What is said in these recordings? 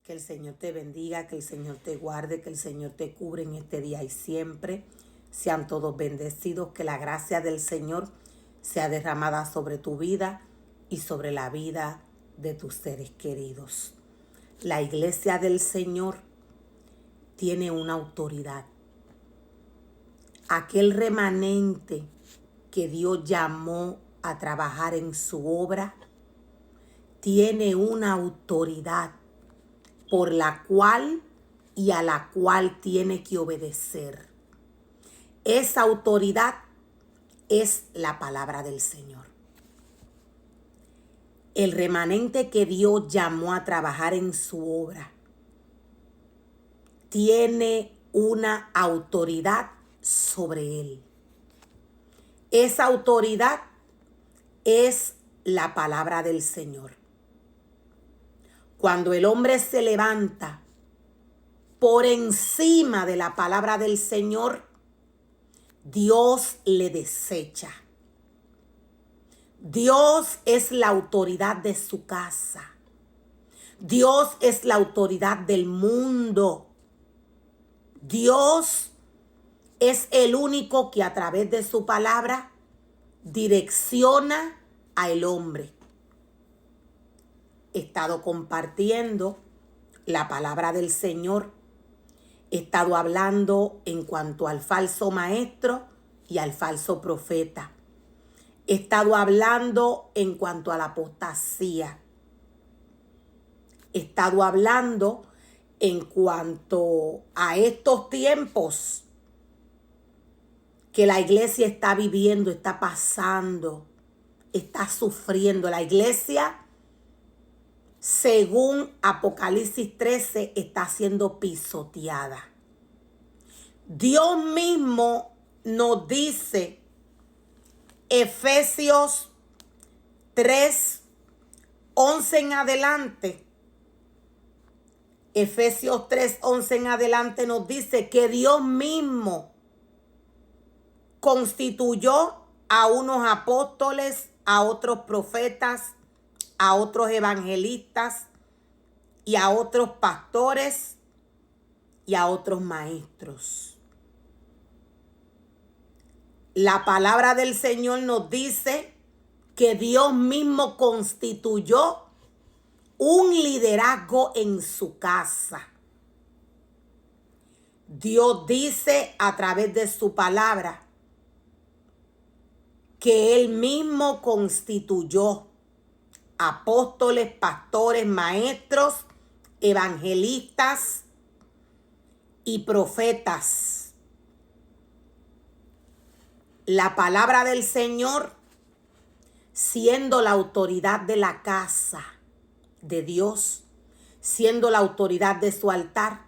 Que el Señor te bendiga, que el Señor te guarde, que el Señor te cubre en este día y siempre. Sean todos bendecidos, que la gracia del Señor sea derramada sobre tu vida y sobre la vida de tus seres queridos. La iglesia del Señor tiene una autoridad. Aquel remanente que Dios llamó a trabajar en su obra tiene una autoridad por la cual y a la cual tiene que obedecer. Esa autoridad es la palabra del Señor. El remanente que Dios llamó a trabajar en su obra tiene una autoridad sobre él. Esa autoridad es la palabra del Señor. Cuando el hombre se levanta por encima de la palabra del Señor, Dios le desecha. Dios es la autoridad de su casa. Dios es la autoridad del mundo. Dios es el único que a través de su palabra direcciona al hombre. He estado compartiendo la palabra del Señor. He estado hablando en cuanto al falso maestro y al falso profeta. He estado hablando en cuanto a la apostasía. He estado hablando en cuanto a estos tiempos que la iglesia está viviendo, está pasando, está sufriendo. La iglesia, según Apocalipsis 13, está siendo pisoteada. Dios mismo nos dice, Efesios 3, 11 en adelante. Efesios 3, 11 en adelante nos dice que Dios mismo constituyó a unos apóstoles, a otros profetas, a otros evangelistas y a otros pastores y a otros maestros. La palabra del Señor nos dice que Dios mismo constituyó un liderazgo en su casa. Dios dice a través de su palabra que Él mismo constituyó apóstoles, pastores, maestros, evangelistas y profetas. La palabra del Señor, siendo la autoridad de la casa de Dios, siendo la autoridad de su altar,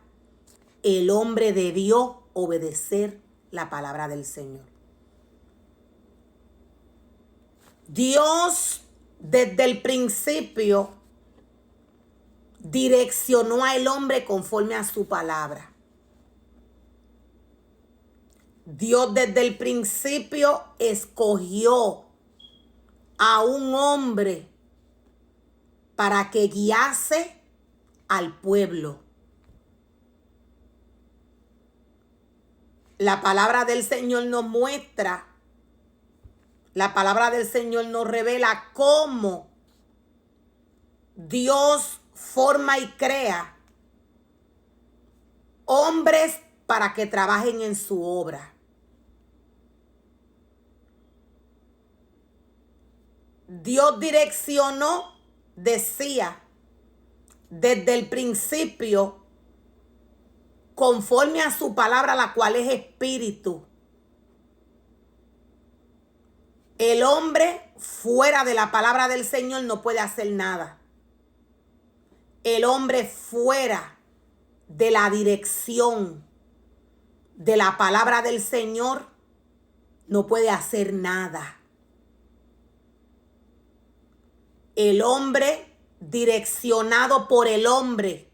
el hombre debió obedecer la palabra del Señor. Dios desde el principio direccionó al hombre conforme a su palabra. Dios desde el principio escogió a un hombre para que guiase al pueblo. La palabra del Señor nos muestra, la palabra del Señor nos revela cómo Dios forma y crea hombres para que trabajen en su obra. Dios direccionó, decía, desde el principio, conforme a su palabra, la cual es espíritu. El hombre fuera de la palabra del Señor no puede hacer nada. El hombre fuera de la dirección de la palabra del Señor no puede hacer nada. El hombre direccionado por el hombre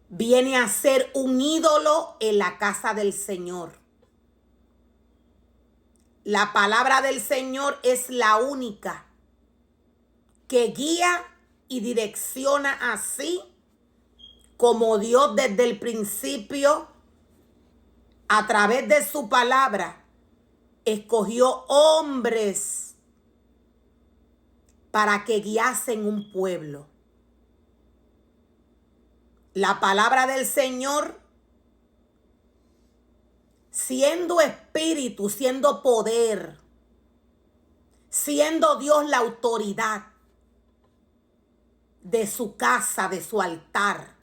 viene a ser un ídolo en la casa del Señor. La palabra del Señor es la única que guía y direcciona así como Dios desde el principio, a través de su palabra, escogió hombres para que guiasen un pueblo. La palabra del Señor, siendo espíritu, siendo poder, siendo Dios la autoridad de su casa, de su altar,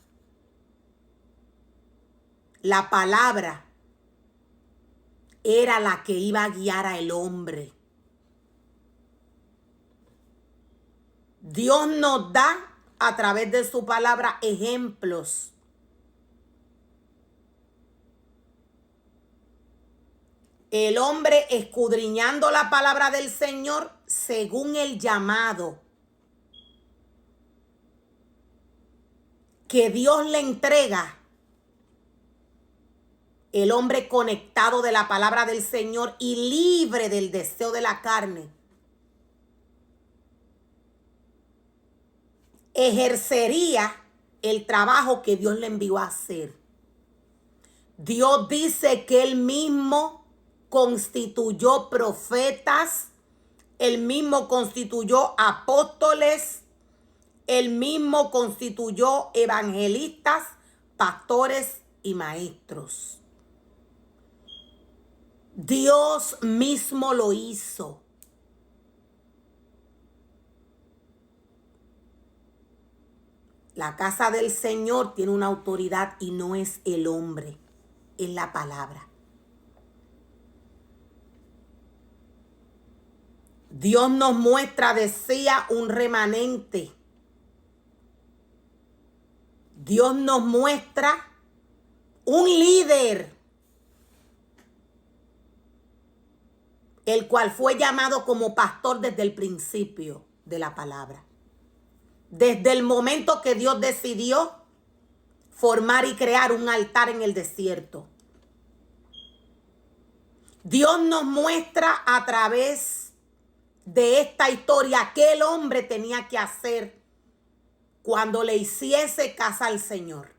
la palabra era la que iba a guiar al hombre. Dios nos da a través de su palabra ejemplos. El hombre escudriñando la palabra del Señor según el llamado que Dios le entrega. El hombre conectado de la palabra del Señor y libre del deseo de la carne, ejercería el trabajo que Dios le envió a hacer. Dios dice que Él mismo constituyó profetas, Él mismo constituyó apóstoles, Él mismo constituyó evangelistas, pastores y maestros. Dios mismo lo hizo. La casa del Señor tiene una autoridad y no es el hombre, es la palabra. Dios nos muestra, decía, un remanente. Dios nos muestra un líder, el cual fue llamado como pastor desde el principio de la palabra. Desde el momento que Dios decidió formar y crear un altar en el desierto. Dios nos muestra a través de esta historia qué el hombre tenía que hacer cuando le hiciese casa al Señor,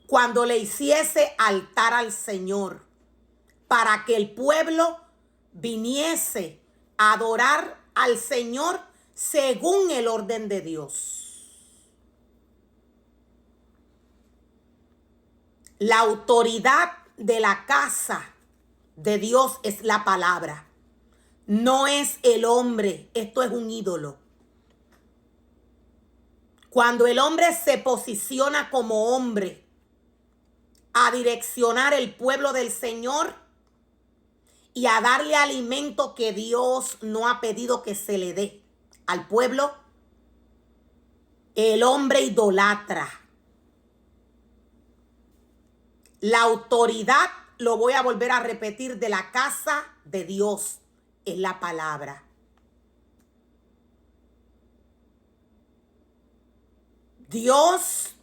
cuando le hiciese altar al Señor, para que el pueblo viniese a adorar al Señor según el orden de Dios. La autoridad de la casa de Dios es la palabra. No es el hombre. Esto es un ídolo. Cuando el hombre se posiciona como hombre a direccionar el pueblo del Señor y a darle alimento que Dios no ha pedido que se le dé al pueblo, el hombre idolatra. La autoridad, lo voy a volver a repetir, de la casa de Dios es la palabra. Dios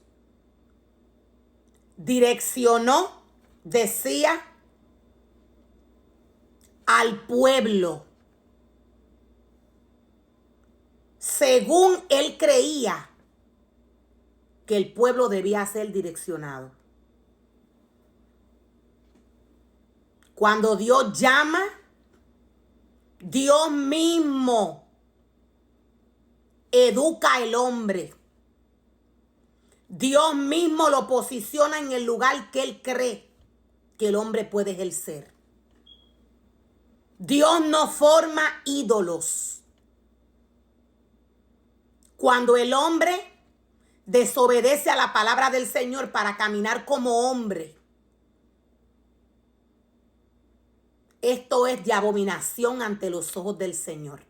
direccionó, decía, al pueblo según él creía que el pueblo debía ser direccionado. Cuando Dios llama, Dios mismo educa al hombre. Dios mismo lo posiciona en el lugar que él cree que el hombre puede ejercer. Dios no forma ídolos. Cuando el hombre desobedece a la palabra del Señor para caminar como hombre, esto es de abominación ante los ojos del Señor.